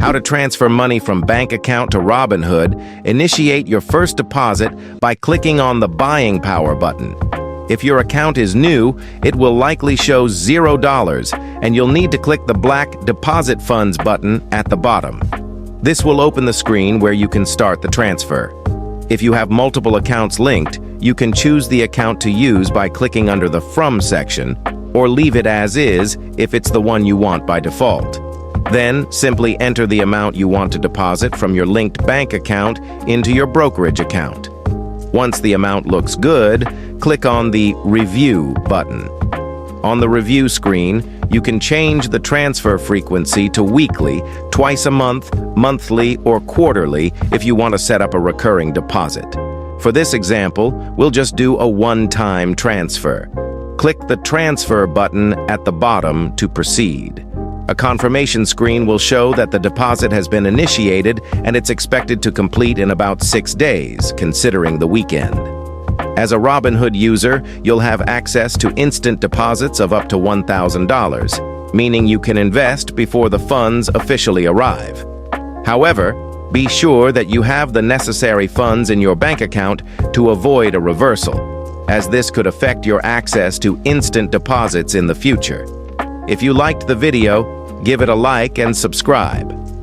How to transfer money from bank account to Robinhood. Initiate your first deposit by clicking on the buying power button. If your account is new, it will likely show $0, and you'll need to click the black Deposit Funds button at the bottom. This will open the screen where you can start the transfer. If you have multiple accounts linked, you can choose the account to use by clicking under the From section, or leave it as is if it's the one you want by default. Then, simply enter the amount you want to deposit from your linked bank account into your brokerage account. Once the amount looks good, click on the Review button. On the review screen, you can change the transfer frequency to weekly, twice a month, monthly, or quarterly if you want to set up a recurring deposit. For this example, we'll just do a one-time transfer. Click the Transfer button at the bottom to proceed. A confirmation screen will show that the deposit has been initiated and it's expected to complete in about 6 days, considering the weekend. As a Robinhood user, you'll have access to instant deposits of up to $1,000, meaning you can invest before the funds officially arrive. However, be sure that you have the necessary funds in your bank account to avoid a reversal, as this could affect your access to instant deposits in the future. If you liked the video, give it a like and subscribe.